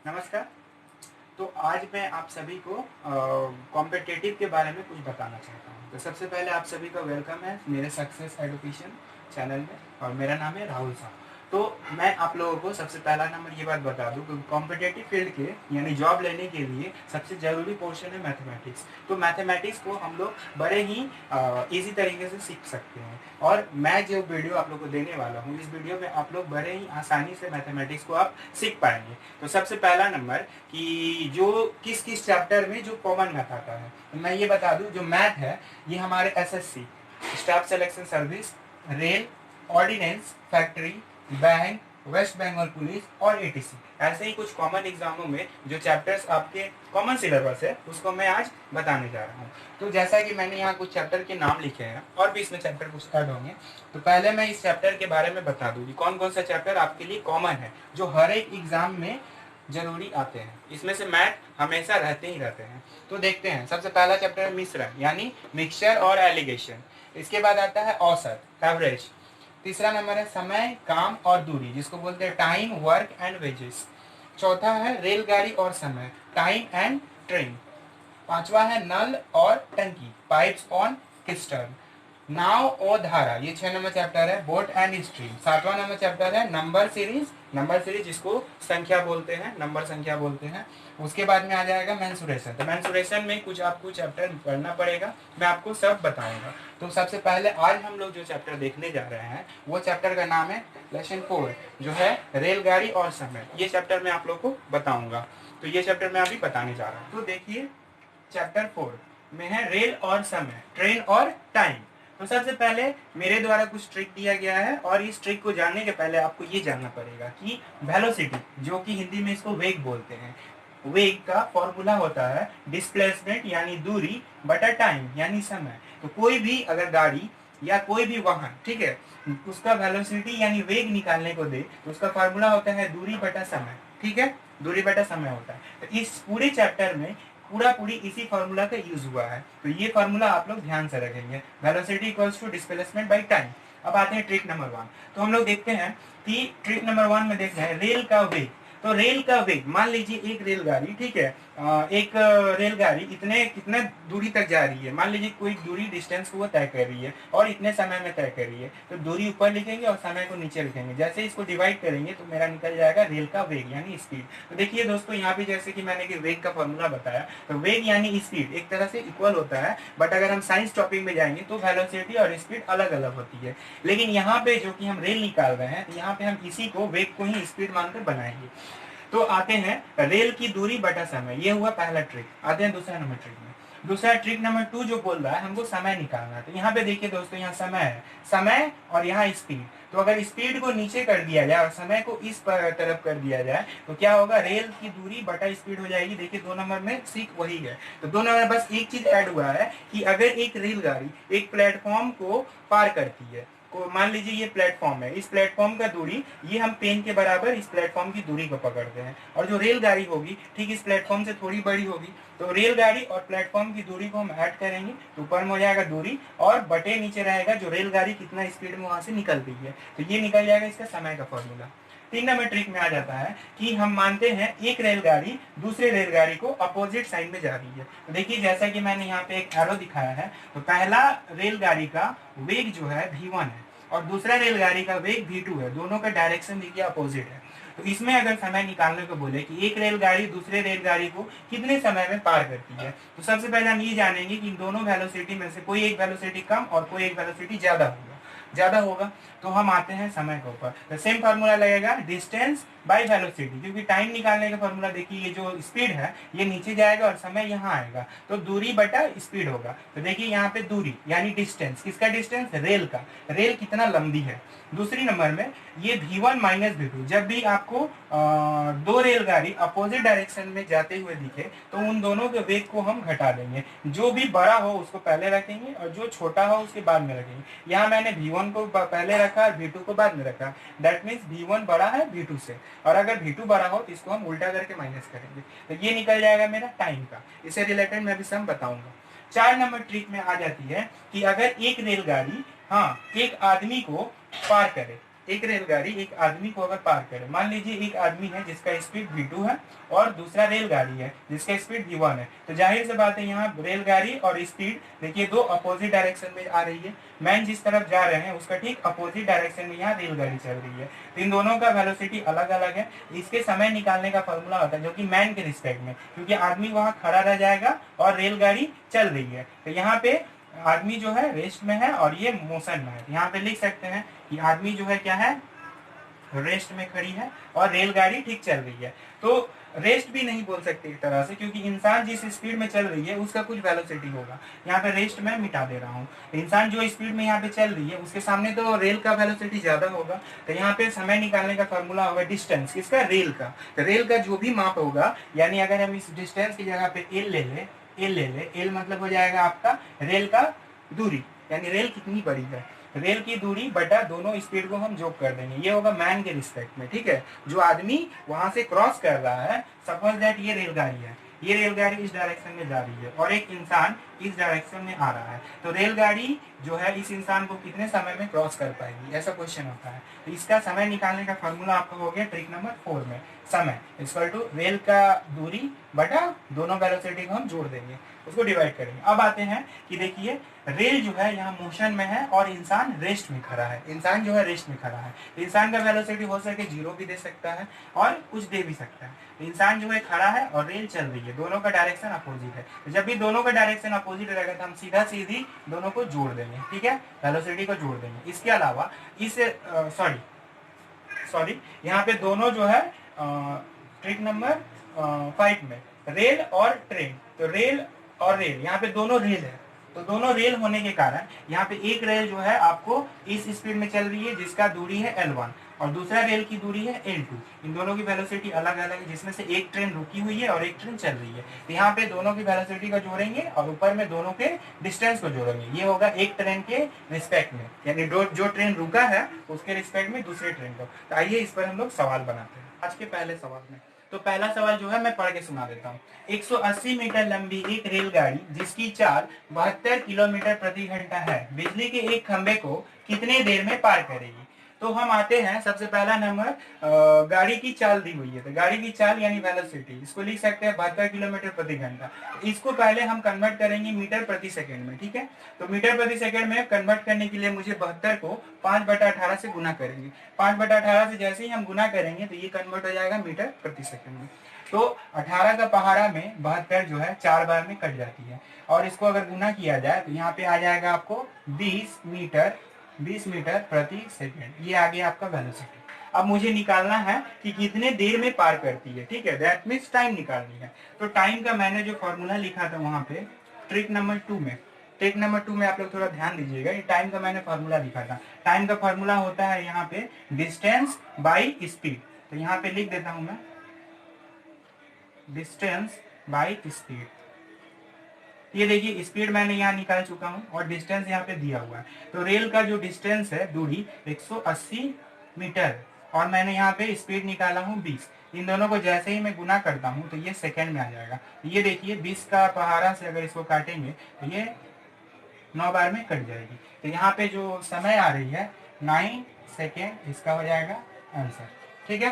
नमस्कार। तो आज मैं आप सभी को कॉम्पिटिटिव के बारे में कुछ बताना चाहता हूँ। तो सबसे पहले आप सभी का वेलकम है मेरे सक्सेस एडुकेशन चैनल में और मेरा नाम है राहुल साहब। तो मैं आप लोगों को सबसे पहला नंबर ये बात बता दूं कि कॉम्पिटिटिव फील्ड के यानी जॉब लेने के लिए सबसे ज़रूरी पोर्शन है मैथमेटिक्स। तो मैथमेटिक्स को हम लोग बड़े ही ईजी तरीके से सीख सकते हैं और मैं जो वीडियो आप लोग को देने वाला हूँ, इस वीडियो में आप लोग बड़े ही आसानी से मैथमेटिक्स को आप सीख पाएंगे। तो सबसे पहला नंबर कि जो किस किस चैप्टर में जो कॉमन मैथ आता है, तो मैं ये बता दूं जो मैथ है ये हमारे SSC, staff selection service, rail, ordnance, factory, bank, west Bengal police और एटीसी, ऐसे ही कुछ कॉमन एग्जामों में जो चैप्टर्स आपके कॉमन सिलेबस है उसको मैं आज बताने जा रहा हूँ। तो जैसा कि मैंने यहाँ कुछ चैप्टर के नाम लिखे हैं और भी इसमें चैप्टर कुछ ऐड होंगे, तो पहले मैं इस चैप्टर के बारे में बता दूँ कि कौन कौन सा चैप्टर आपके लिए कॉमन है जो हर एक एग्जाम में जरूरी आते हैं। इसमें से मैथ हमेशा रहते ही रहते हैं। तो देखते हैं, सबसे पहला चैप्टर है मिश्रण यानी मिक्सचर और एलिगेशन। इसके बाद आता है औसत, एवरेज। तीसरा नंबर है समय, काम और दूरी, जिसको बोलते हैं टाइम, वर्क एंड वेजेस। चौथा है रेलगाड़ी और समय, टाइम एंड ट्रेन। पांचवा है नल और टंकी, पाइप्स ऑन किस्टर्न। नाव और धारा, ये 6 नंबर चैप्टर है, बोट एंड स्ट्रीम। 7वां नंबर चैप्टर है नंबर सीरीज, नंबर सीरीज जिसको संख्या बोलते हैं, नंबर संख्या बोलते हैं। उसके बाद में आ जाएगा मेंसुरेशन। तो मेंसुरेशन में कुछ आपको चैप्टर पढ़ना पड़ेगा, मैं आपको सब बताऊंगा। तो सबसे पहले आज हम लोग जो चैप्टर देखने जा रहे हैं वो चैप्टर का नाम है लेसन 4, जो है रेलगाड़ी और समय। ये चैप्टर मैं आप लोग को बताऊंगा। तो ये चैप्टर मैं अभी बताने जा रहा हूँ। तो देखिए चैप्टर 4 में है रेल और समय, ट्रेन और टाइम। तो सबसे पहले मेरे द्वारा कुछ ट्रिक दिया गया है और इस ट्रिक को जानने के पहले आपको ये जानना पड़ेगा कि वेलोसिटी, जो कि हिंदी में इसको वेग बोलते हैं, वेग का फॉर्मूला होता है डिस्प्लेसमेंट यानी दूरी बटा टाइम यानी समय। तो कोई भी अगर गाड़ी या कोई भी वाहन, ठीक है, उसका वेलोसिटी यानी वेग निकालने को दे तो उसका फॉर्मूला होता है दूरी बटा समय। ठीक है, दूरी बटा समय होता है। तो इस पूरे चैप्टर में पूरी इसी फार्मूला का यूज हुआ है। तो ये फार्मूला आप लोग ध्यान से रखेंगे, velocity equals to displacement by time. अब आते हैं ट्रिक नंबर 1। तो हम लोग देखते हैं कि ट्रिक नंबर 1 में देखते हैं रेल का वेग। तो रेल का वेग, मान लीजिए एक रेलगाड़ी, ठीक है, एक रेलगाड़ी कितने दूरी तक जा रही है, मान लीजिए कोई दूरी डिस्टेंस को वो तय कर रही है और इतने समय में तय कर रही है। तो दूरी ऊपर लिखेंगे और समय को नीचे लिखेंगे। जैसे इसको डिवाइड करेंगे तो मेरा निकल जाएगा रेल का वेग यानी स्पीड। तो देखिए दोस्तों, यहाँ पे जैसे कि मैंने कि वेग का फॉर्मूला बताया, तो वेग यानी स्पीड एक तरह से इक्वल होता है, बट अगर हम साइंस टॉपिक में जाएंगे तो वेलोसिटी और स्पीड अलग अलग होती है। लेकिन यहाँ पे जो कि हम रेल निकाल रहे हैं, तो यहाँ पे हम इसी को वेग को ही स्पीड मानकर बनाएंगे। तो आते हैं रेल की दूरी बटा समय, ये हुआ पहला ट्रिक। आते हैं दूसरा नंबर ट्रिक में। दूसरा ट्रिक नंबर 2 जो बोल रहा है हमको समय निकालना है। तो यहाँ पे देखिए दोस्तों, यहाँ समय है, समय और यहाँ स्पीड। तो अगर स्पीड को नीचे कर दिया जाए और समय को इस तरफ कर दिया जाए तो क्या होगा, रेल की दूरी बटा स्पीड हो जाएगी। देखिए 2 नंबर में सीख वही है। तो 2 नंबर बस एक चीज ऐड हुआ है कि अगर एक रेलगाड़ी एक प्लेटफॉर्म को पार करती है, को मान लीजिए ये प्लेटफॉर्म है, इस प्लेटफॉर्म का दूरी, ये हम पेन के बराबर इस प्लेटफॉर्म की दूरी को पकड़ते हैं, और जो रेलगाड़ी होगी ठीक इस प्लेटफॉर्म से थोड़ी बड़ी होगी। तो रेलगाड़ी और प्लेटफॉर्म की दूरी को हम ऐड करेंगे तो ऊपर में हो जाएगा दूरी और बटे नीचे रहेगा जो रेलगाड़ी कितना स्पीड में वहां से निकल रही है। तो ये निकल जाएगा इसका समय का फॉर्मूला। 3 नंबर ट्रिक में आ जाता है कि हम मानते हैं एक रेलगाड़ी दूसरे रेलगाड़ी को अपोजिट साइड में जा रही है। तो देखिए जैसा कि मैंने यहाँ पे एक एरो दिखाया है, तो पहला रेलगाड़ी का वेग जो है v1 है और दूसरा रेलगाड़ी का वेग v2 है। दोनों का डायरेक्शन देखिए अपोजिट है। तो इसमें अगर समय निकालने को बोले कि एक रेलगाड़ी दूसरे रेलगाड़ी को कितने समय में पार करती है, तो सबसे पहले हम ये जानेंगे कि इन दोनों वेलोसिटी में से कोई एक वेलोसिटी कम और कोई एक वेलोसिटी ज्यादा होगा। तो हम आते हैं समय के ऊपर। तो सेम फार्मूला लगेगा डिस्टेंस बाय वेलोसिटी, क्योंकि टाइम निकालने का फार्मूला देखिए ये जो स्पीड है ये नीचे जाएगा और समय यहाँ आएगा, तो दूरी बटा स्पीड होगा। तो देखिए यहाँ पे दूरी यानी डिस्टेंस, किसका डिस्टेंस, रेल का, रेल कितना लंबी है। दूसरी नंबर में ये v1 माइनस v2, जब भी आपको दो रेलगाड़ी अपोजिट डायरेक्शन में जाते हुए दिखे तो उन दोनों के वेग को हम घटा देंगे। जो भी बड़ा हो उसको पहले रखेंगे और जो छोटा हो उसके बाद में रखेंगे। यहाँ मैंने v1 को पहले रखा और v2 को बाद में रखा, दैट मीन्स v1 बड़ा है v2 से, और अगर v2 बड़ा हो तो इसको हम उल्टा करके माइनस करेंगे। तो ये निकल जाएगा मेरा टाइम का। इससे रिलेटेड मैं भी सम बताऊंगा। 4 नंबर ट्रिक में आ जाती है कि अगर एक रेलगाड़ी, हाँ, एक आदमी को पार करे, एक रेलगाड़ी एक आदमी को अगर पार करे, मान लीजिए एक आदमी है जिसका स्पीड v2 है और दूसरा रेलगाड़ी है जिसका स्पीड v1 है, तो जाहिर सी बात है यहाँ रेलगाड़ी और स्पीड देखिए दो अपोजिट डायरेक्शन में आ रही है। मैन जिस तरफ जा रहे हैं उसका ठीक अपोजिट डायरेक्शन में यहाँ रेलगाड़ी चल रही है, तो इन दोनों का वेलोसिटी अलग अलग है। इसके समय निकालने का फॉर्मूला होता है जो कि मैन के रिस्पेक्ट में, क्योंकि आदमी वहाँ खड़ा रह जाएगा और रेलगाड़ी चल रही है, तो यहाँ पे आदमी जो है रेस्ट में है और ये मोशन में है। यहाँ पे लिख सकते हैं कि आदमी जो है क्या है, रेस्ट में खड़ी है और रेलगाड़ी ठीक चल रही है। तो रेस्ट भी नहीं बोल सकते एक तरह से, क्योंकि इंसान जिस स्पीड में चल रही है उसका कुछ वेलोसिटी होगा। यहाँ पे रेस्ट में मिटा दे रहा हूँ, इंसान जो स्पीड में यहाँ पे चल रही है उसके सामने तो रेल का वेलोसिटी ज्यादा होगा, तो यहाँ पे समय निकालने का फॉर्मूला होगा डिस्टेंस किसका, रेल का। तो रेल का जो भी माप होगा, यानी अगर हम इस डिस्टेंस की जगह पे एल ले ले, एल मतलब हो जाएगा आपका रेल का दूरी, यानी रेल कितनी बड़ी है, रेल की दूरी बटा दोनों स्पीड को हम जोक कर देंगे, ये होगा मैन के रिस्पेक्ट में, ठीक है। जो आदमी वहां से क्रॉस कर रहा है, सपोज दैट ये रेलगाड़ी है, ये रेलगाड़ी इस डायरेक्शन में जा रही है और एक इंसान इस डायरेक्शन में आ रहा है, तो रेलगाड़ी जो है इस इंसान को कितने समय में क्रॉस कर पाएगी, ऐसा क्वेश्चन होता है। तो इसका समय निकालने का फॉर्मूला आपका हो गया ट्रिक नंबर 4 में, समय इक्वल टू रेल का दूरी बटा दोनों वेलोसिटी को हम जोड़ देंगे, उसको डिवाइड करेंगे। अब आते हैं कि देखिए रेल जो है यहाँ मोशन में है और इंसान रेस्ट में खड़ा है, इंसान जो है रेस्ट में खड़ा है, इंसान का वेलोसिटी हो सके 0 भी दे सकता है और कुछ दे भी सकता है। इंसान जो है खड़ा है और रेल चल रही है, दोनों का डायरेक्शन अपोजिट है, तो जब भी दोनों का डायरेक्शन अपोजिट रहेगा तो हम सीधा सीधी दोनों को जोड़ देंगे, ठीक है, वेलोसिटी को जोड़ देंगे। इसके अलावा इस सॉरी यहाँ पे दोनों जो है ट्रिक नंबर 5 में रेल और ट्रेन, तो रेल और रेल यहाँ पे दोनों रेल है, तो दोनों रेल होने के कारण यहाँ पे एक रेल जो है आपको इस स्पीड में चल रही है जिसका दूरी है L1 और दूसरा रेल की दूरी है L2, इन दोनों की वेलोसिटी अलग अलग है, जिसमें से एक ट्रेन रुकी हुई है और एक ट्रेन चल रही है। तो यहाँ पे दोनों की वेलोसिटी को जोड़ेंगे और ऊपर में दोनों के डिस्टेंस को जोड़ेंगे, ये होगा एक ट्रेन के रिस्पेक्ट में, यानी जो ट्रेन रुका है उसके रिस्पेक्ट में दूसरे ट्रेन को। तो आइए इस पर हम लोग सवाल बनाते हैं आज के पहले सवाल में। तो पहला सवाल जो है मैं पढ़ के सुना देता हूँ। 180 मीटर लंबी एक रेलगाड़ी जिसकी चाल 72 किलोमीटर प्रति घंटा है, बिजली के एक खंबे को कितने देर में पार करेगी। तो हम आते हैं, सबसे पहला नंबर गाड़ी की चाल दी हुई है, तो गाड़ी की चाल यानी वेलोसिटी, इसको लिख सकते हैं 72 किलोमीटर प्रति घंटा। इसको पहले हम कन्वर्ट करेंगे मीटर प्रति सेकंड में, ठीक है। तो मीटर प्रति सेकंड में कन्वर्ट करने के लिए मुझे 72 को 5/18 से गुना करेंगे, 5/18 से जैसे ही हम गुना करेंगे तो ये कन्वर्ट हो जाएगा मीटर प्रति सेकंड में। तो 18 का पहाड़ा में 72 जो है 4 बार में कट जाती है, और इसको अगर गुना किया जाए तो यहाँ पे आ जाएगा आपको 20 मीटर प्रति सेकंड, ये आ गया आपका वेलोसिटी। अब मुझे निकालना है कि कितने देर में पार करती है, ठीक है, दैट मीन्स टाइम निकालनी है। तो टाइम का मैंने जो फॉर्मूला लिखा था वहां पे ट्रिक नंबर 2 में, ट्रिक नंबर 2 में आप लोग थोड़ा ध्यान दीजिएगा, ये टाइम का मैंने फॉर्मूला लिखा था। टाइम का फॉर्मूला होता है यहाँ पे डिस्टेंस बाई स्पीड, तो यहाँ पे लिख देता हूं मैं डिस्टेंस बाई स्पीड। ये देखिए स्पीड मैंने यहाँ निकाल चुका हूँ और डिस्टेंस यहाँ पे दिया हुआ है। तो रेल का जो डिस्टेंस है दूरी 180 मीटर और मैंने यहाँ पे स्पीड निकाला हूँ 20। इन दोनों को जैसे ही मैं गुना करता हूँ तो ये सेकंड में आ जाएगा। ये देखिए 20 का पहाड़ा से अगर इसको काटेंगे तो ये 9 बार में कट जाएगी। तो यहाँ पे जो समय आ रही है 9 सेकेंड, इसका हो जाएगा आंसर, ठीक है।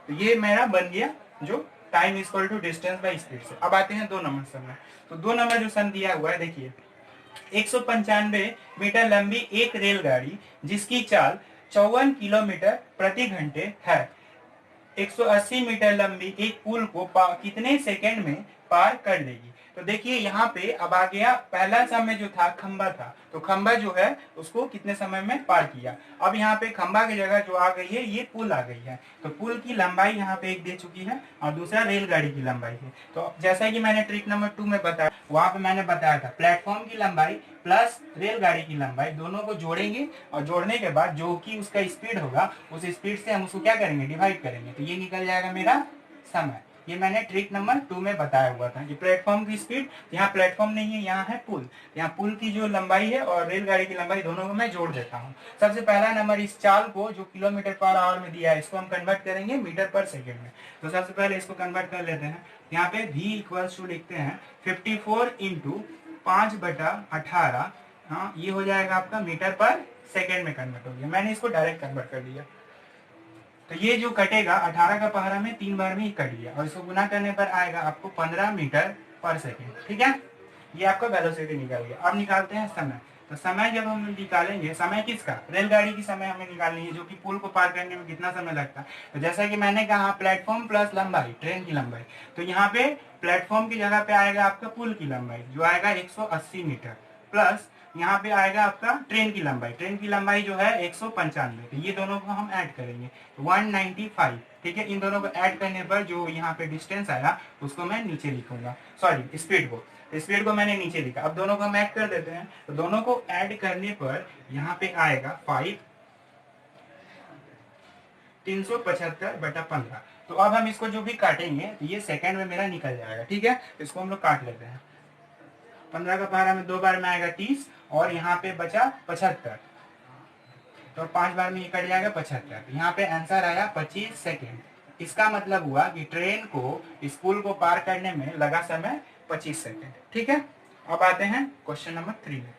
तो ये मेरा बन गया जो time equal to distance by speed से। अब आते हैं 2 नंबर सम में। तो 2 नंबर जो सम दिया हुआ है देखिए, 195 मीटर लंबी एक रेलगाड़ी जिसकी चाल 54 किलोमीटर प्रति घंटे है, 180 मीटर लंबी एक पुल को कितने सेकंड में पार कर लेगी। तो देखिए यहाँ पे अब आ गया, पहला समय जो था खंबा था, तो खंबा जो है उसको कितने समय में पार किया। अब यहाँ पे खंबा की जगह जो आ गई है ये पुल आ गई है, तो पुल की लंबाई यहाँ पे एक दे चुकी है और दूसरा रेलगाड़ी की लंबाई है। तो जैसा कि मैंने ट्रिक नंबर 2 में बताया, वहां पे मैंने बताया था प्लेटफॉर्म की लंबाई प्लस रेलगाड़ी की लंबाई दोनों को जोड़ेंगे और जोड़ने के बाद जो कि उसका स्पीड होगा उस स्पीड से हम उसको क्या करेंगे, डिवाइड करेंगे, तो ये निकल जाएगा मेरा समय। ये मैंने ट्रिक नंबर 2 में बताया हुआ था कि प्लेटफॉर्म की स्पीड, यहाँ प्लेटफॉर्म नहीं है, यहाँ है पुल, यहाँ पुल की जो लंबाई है और रेलगाड़ी की लंबाई दोनों को मैं जोड़ देता हूँ। सबसे पहला नंबर इस चाल को जो किलोमीटर पर आवर में दिया है इसको हम कन्वर्ट करेंगे मीटर पर सेकेंड में। तो सबसे पहले इसको कन्वर्ट कर लेते हैं। यहाँ पे v इक्वल्स टू लिखते हैं 54 इंटू 5/18, हाँ ये हो जाएगा आपका मीटर पर सेकेंड में कन्वर्ट हो गया। मैंने इसको डायरेक्ट कन्वर्ट कर दिया। तो ये जो कटेगा 18 का पहरा में 3 बार में ही कट गया, और इसको गुना करने पर आएगा आपको 15 मीटर पर सेकेंड। ठीक है, ये आपका वेलोसिटी निकल गया। अब निकालते हैं समय। तो समय जब हम निकालेंगे, समय किसका, रेलगाड़ी की समय हमें निकालनी है, जो कि पुल को पार करने में कितना समय लगता है। तो जैसा कि मैंने कहा प्लेटफॉर्म प्लस लंबाई, ट्रेन की लंबाई, तो यहाँ पे प्लेटफॉर्म की जगह पे आएगा आपका पुल की लंबाई जो आएगा 180 मीटर, प्लस यहाँ पे आएगा आपका ट्रेन की लंबाई, ट्रेन की लंबाई जो है 195। तो ये दोनों को हम ऐड करेंगे 195। ठीक है, इन दोनों को ऐड करने पर जो यहाँ पे डिस्टेंस आया उसको मैं नीचे लिखूंगा, सॉरी स्पीड को, स्पीड को मैंने नीचे लिखा। अब दोनों को हम ऐड कर देते हैं, तो दोनों को ऐड करने पर यहाँ पे आएगा 5 375/15। तो अब हम इसको जो भी काटेंगे तो ये सेकंड में मेरा निकल जाएगा। ठीक है, इसको हम लोग काट लेते हैं। 15 का पहरा में 2 बार में आएगा 30, और यहाँ पे बचा 75, तो 5 बार में ये कट जाएगा 75। यहाँ पे आंसर आया 25 सेकेंड। इसका मतलब हुआ कि ट्रेन को इस पुल को पार करने में लगा समय 25 सेकेंड। ठीक है, अब आते हैं क्वेश्चन नंबर 3 में।